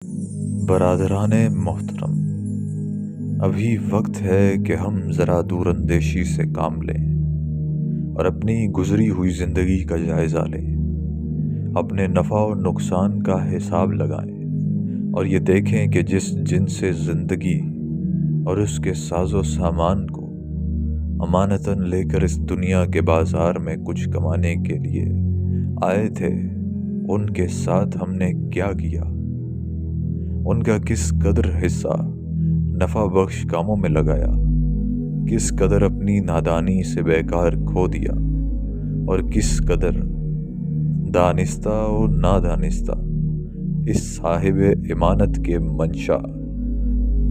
برادران محترم، ابھی وقت ہے کہ ہم ذرا دور اندیشی سے کام لیں اور اپنی گزری ہوئی زندگی کا جائزہ لیں، اپنے نفع و نقصان کا حساب لگائیں اور یہ دیکھیں کہ جس جن سے زندگی اور اس کے ساز و سامان کو امانتاً لے کر اس دنیا کے بازار میں کچھ کمانے کے لیے آئے تھے، ان کے ساتھ ہم نے کیا کیا، ان کا کس قدر حصہ نفع بخش کاموں میں لگایا، کس قدر اپنی نادانی سے بیکار کھو دیا اور کس قدر دانستہ و نادانستہ اس صاحب امانت کے منشا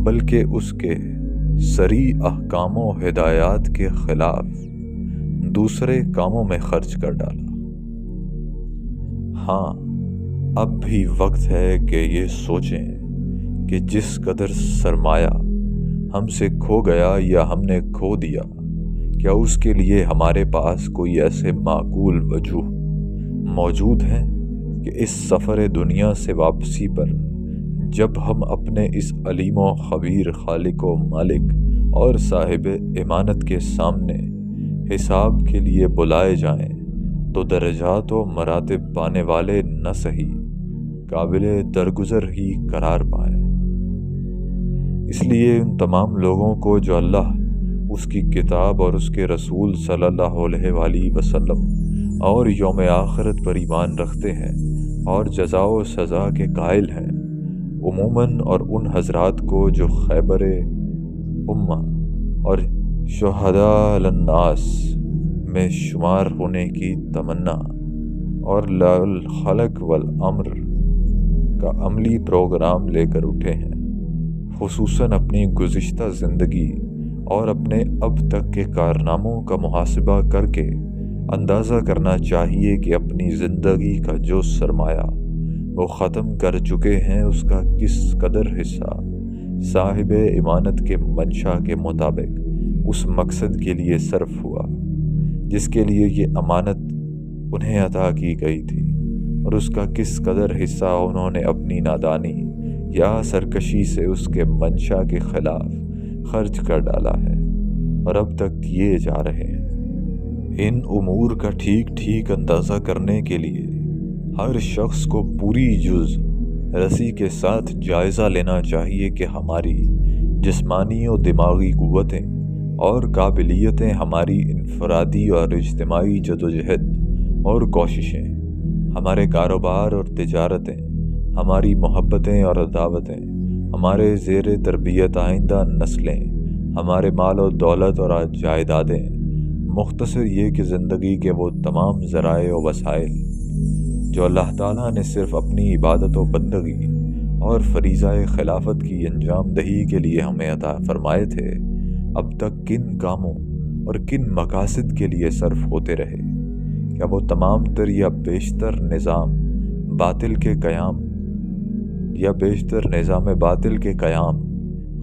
بلکہ اس کے صریح احکام و ہدایات کے خلاف دوسرے کاموں میں خرچ کر ڈالا۔ ہاں، اب بھی وقت ہے کہ یہ سوچیں کہ جس قدر سرمایہ ہم سے کھو گیا یا ہم نے کھو دیا، کیا اس کے لیے ہمارے پاس کوئی ایسے معقول وجوہ موجود ہیں کہ اس سفر دنیا سے واپسی پر جب ہم اپنے اس علیم و خبیر خالق و مالک اور صاحب امانت کے سامنے حساب کے لیے بلائے جائیں تو درجات و مراتب پانے والے نہ صحیح قابل درگزر ہی قرار پائیں۔ اس لیے ان تمام لوگوں کو جو اللہ، اس کی کتاب اور اس کے رسول صلی اللہ علیہ وآلہ وسلم اور یوم آخرت پر ایمان رکھتے ہیں اور جزا و سزا کے قائل ہیں، عموماً، اور ان حضرات کو جو خیبر امہ اور شہداء علی الناس میں شمار ہونے کی تمنا اور لا الخلق والامر کا عملی پروگرام لے کر اٹھے ہیں، خصوصاً اپنی گزشتہ زندگی اور اپنے اب تک کے کارناموں کا محاسبہ کر کے اندازہ کرنا چاہیے کہ اپنی زندگی کا جو سرمایہ وہ ختم کر چکے ہیں اس کا کس قدر حصہ صاحب امانت کے منشا کے مطابق اس مقصد کے لیے صرف ہوا جس کے لیے یہ امانت انہیں عطا کی گئی تھی، اور اس کا کس قدر حصہ انہوں نے اپنی نادانی یا سرکشی سے اس کے منشا کے خلاف خرچ کر ڈالا ہے اور اب تک کیے جا رہے ہیں۔ ان امور کا ٹھیک اندازہ کرنے کے لیے ہر شخص کو پوری جز رسی کے ساتھ جائزہ لینا چاہیے کہ ہماری جسمانی و دماغی قوتیں اور قابلیتیں، ہماری انفرادی اور اجتماعی جدوجہد اور کوششیں، ہمارے کاروبار اور تجارتیں، ہماری محبتیں اور عداوتیں، ہمارے زیر تربیت آئندہ نسلیں، ہمارے مال و دولت اور جائیدادیں، مختصر یہ کہ زندگی کے وہ تمام ذرائع و وسائل جو اللہ تعالیٰ نے صرف اپنی عبادت و بندگی اور فریضہ خلافت کی انجام دہی کے لیے ہمیں عطا فرمائے تھے، اب تک کن کاموں اور کن مقاصد کے لیے صرف ہوتے رہے؟ کیا وہ تمام تر یا بیشتر نظام باطل کے قیام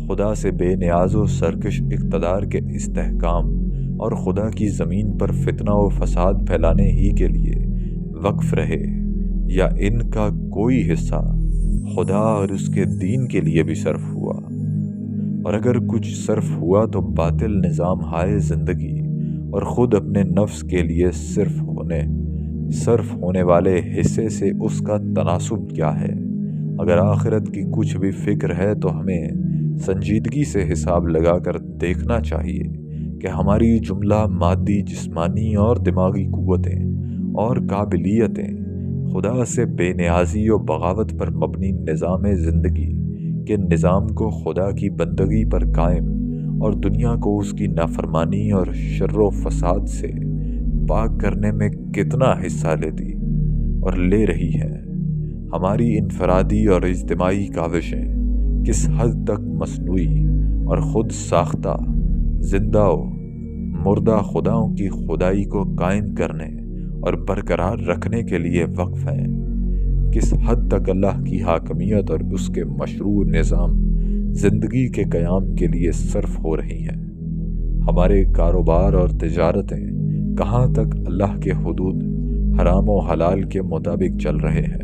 خدا سے بے نیاز و سرکش اقتدار کے استحکام اور خدا کی زمین پر فتنہ و فساد پھیلانے ہی کے لیے وقف رہے، یا ان کا کوئی حصہ خدا اور اس کے دین کے لیے بھی صرف ہوا؟ اور اگر کچھ صرف ہوا تو باطل نظام ہائے زندگی اور خود اپنے نفس کے لیے صرف ہونے والے حصے سے اس کا تناسب کیا ہے؟ اگر آخرت کی کچھ بھی فکر ہے تو ہمیں سنجیدگی سے حساب لگا کر دیکھنا چاہیے کہ ہماری جملہ مادی، جسمانی اور دماغی قوتیں اور قابلیتیں خدا سے بے نیازی و بغاوت پر مبنی نظام زندگی کے نظام کو خدا کی بندگی پر قائم اور دنیا کو اس کی نافرمانی اور شر و فساد سے پاک کرنے میں کتنا حصہ لیتی اور لے رہی ہیں؟ ہماری انفرادی اور اجتماعی کاوشیں کس حد تک مصنوعی اور خود ساختہ زندہ و مردہ خداؤں کی خدائی کو قائم کرنے اور برقرار رکھنے کے لیے وقف ہیں؟ کس حد تک اللہ کی حاکمیت اور اس کے مشروع نظام زندگی کے قیام کے لیے صرف ہو رہی ہیں؟ ہمارے کاروبار اور تجارتیں کہاں تک اللہ کے حدود حرام و حلال کے مطابق چل رہے ہیں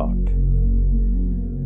8।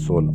16